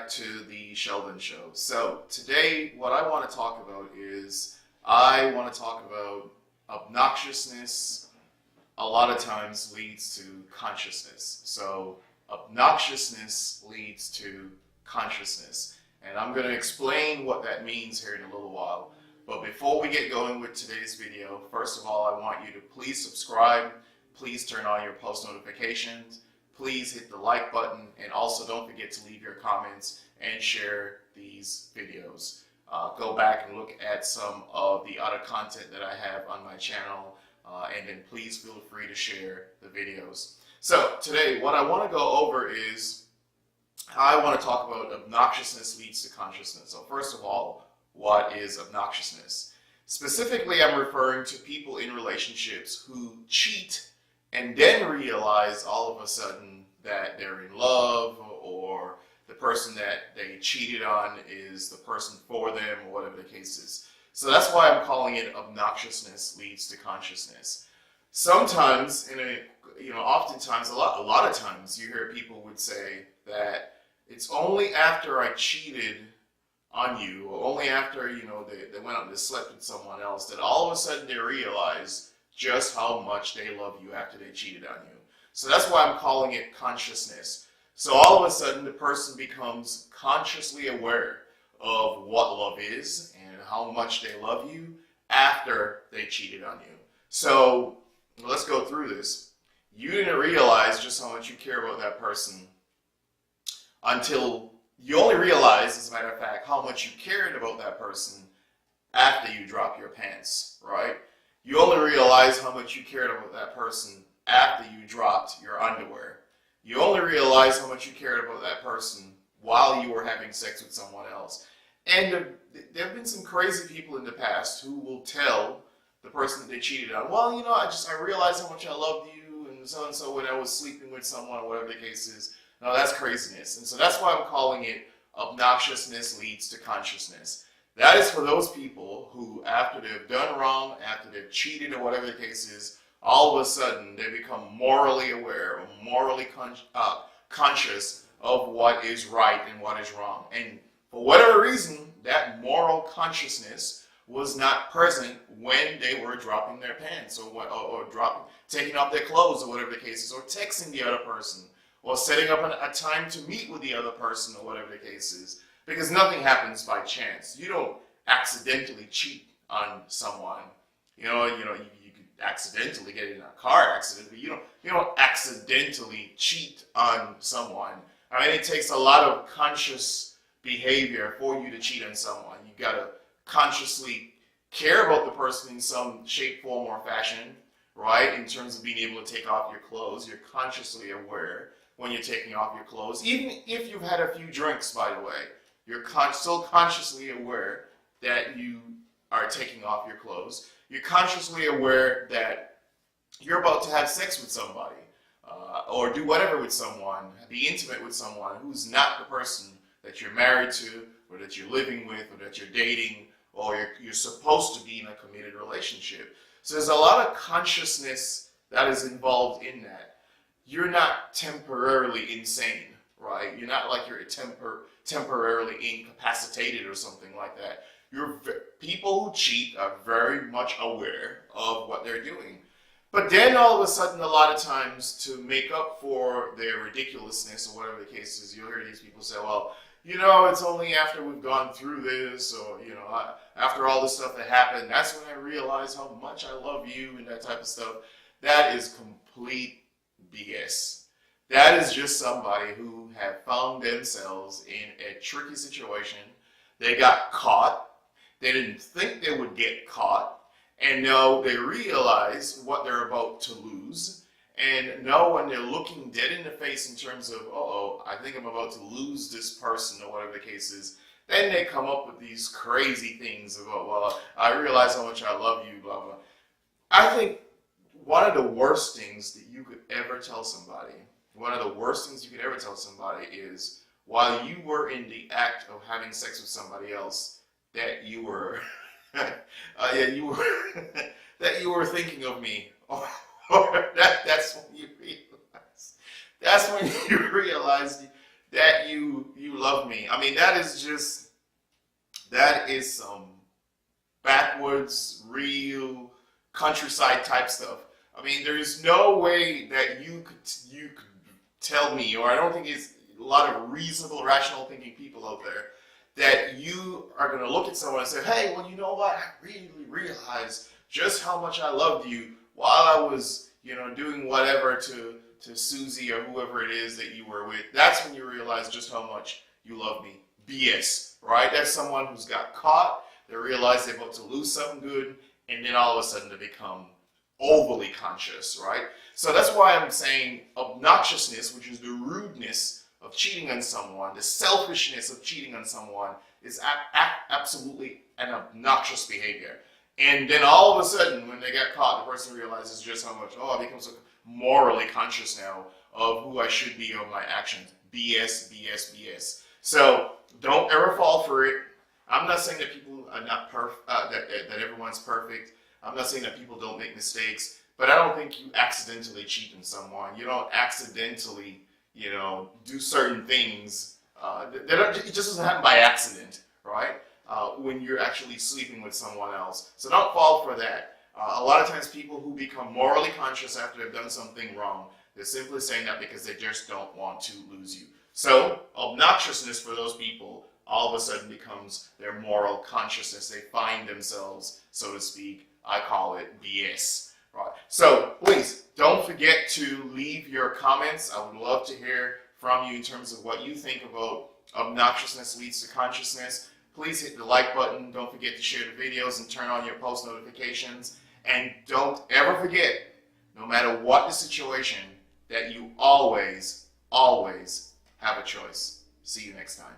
to the Sheldon Show. So today what I want to talk about is I want to talk about obnoxiousness a lot of times leads to consciousness. So obnoxiousness leads to consciousness. And I'm going to explain what that means here in a little while. But before we get going with today's video, first of all, I want you to please subscribe. Please turn on your post notifications. Please hit the like button, and also don't forget to leave your comments and share these videos. Go back and look at some of the other content that I have on my channel, and then please feel free to share the videos. So today what I want to go over is I want to talk about obnoxiousness leads to consciousness. So first of all, what is obnoxiousness? Specifically, I'm referring to people in relationships who cheat and then realize all of a sudden that they're in love, or the person that they cheated on is the person for them, or whatever the case is. So that's why I'm calling it obnoxiousness leads to consciousness. Sometimes, oftentimes, a lot of times, you hear people would say that it's only after I cheated on you, or only after they went out and they slept with someone else, that all of a sudden they realize just how much they love you after they cheated on you. So that's why I'm calling it consciousness. So all of a sudden the person becomes consciously aware of what love is and how much they love you after they cheated on you. So let's go through this. You didn't realize just how much you care about that person until you only realized, as a matter of fact, how much you cared about that person after you dropped your pants, right? You only realize how much you cared about that person after you dropped your underwear. You only realize how much you cared about that person while you were having sex with someone else. And there have been some crazy people in the past who will tell the person that they cheated on, well, I realized how much I loved you and so when I was sleeping with someone, or whatever the case is. No, that's craziness. And so that's why I'm calling it obnoxiousness leads to consciousness. That is for those people who, after they've done wrong, after they've cheated, or whatever the case is, all of a sudden they become morally aware or morally conscious of what is right and what is wrong. And for whatever reason, that moral consciousness was not present when they were dropping their pants, or taking off their clothes, or whatever the case is, or texting the other person, or setting up a time to meet with the other person, or whatever the case is. Because nothing happens by chance. You don't accidentally cheat on someone. You could accidentally get in a car accident, but you don't accidentally cheat on someone. I mean, it takes a lot of conscious behavior for you to cheat on someone. You gotta consciously care about the person in some shape, form, or fashion, right? In terms of being able to take off your clothes, you're consciously aware when you're taking off your clothes. Even if you've had a few drinks, by the way, you're still consciously aware that you are taking off your clothes. You're consciously aware that you're about to have sex with somebody, or do whatever with someone, be intimate with someone who's not the person that you're married to, or that you're living with, or that you're dating, or you're supposed to be in a committed relationship. So there's a lot of consciousness that is involved in that. You're not temporarily insane, right? You're not like you're temporarily incapacitated or something like that. People who cheat are very much aware of what they're doing. But then all of a sudden, a lot of times, to make up for their ridiculousness, or whatever the case is, you'll hear these people say, well, it's only after we've gone through this, or, after all this stuff that happened, that's when I realized how much I love you, and that type of stuff. That is complete BS. That is just somebody who have found themselves in a tricky situation. They got caught. They didn't think they would get caught. And now they realize what they're about to lose. And now when they're looking dead in the face in terms of, I think I'm about to lose this person, or whatever the case is, then they come up with these crazy things about, well, I realize how much I love you, blah, blah. I think one of the worst things that you could ever tell somebody, is while you were in the act of having sex with somebody else, that you were, that you were thinking of me, or that's when you realize. That's when you realize that you love me. I mean, that is some backwoods, real countryside type stuff. I mean, there's no way that you could tell me, or I don't think it's a lot of reasonable, rational thinking people out there, that you are going to look at someone and say, hey, well, you know what? I really realized just how much I loved you while I was, doing whatever to Susie or whoever it is that you were with. That's when you realize just how much you love me. BS, right? That's someone who's got caught. They realize they're about to lose something good, and then all of a sudden they become overly conscious, right? So that's why I'm saying obnoxiousness, which is the rudeness of cheating on someone, the selfishness of cheating on someone, is absolutely an obnoxious behavior. And then all of a sudden, when they get caught, the person realizes just how much, I become so morally conscious now of who I should be of my actions. BS, BS, BS. So don't ever fall for it. I'm not saying that people are not perfect, that everyone's perfect. I'm not saying that people don't make mistakes, but I don't think you accidentally cheat on someone. You don't accidentally, do certain things. It just doesn't happen by accident, right? When you're actually sleeping with someone else. So don't fall for that. A lot of times people who become morally conscious after they've done something wrong, they're simply saying that because they just don't want to lose you. So obnoxiousness for those people all of a sudden becomes their moral consciousness. They find themselves, so to speak. I call it BS. Right. So please don't forget to leave your comments. I would love to hear from you in terms of what you think about obnoxiousness leads to consciousness. Please hit the like button. Don't forget to share the videos and turn on your post notifications. And don't ever forget, no matter what the situation, that you always, always have a choice. See you next time.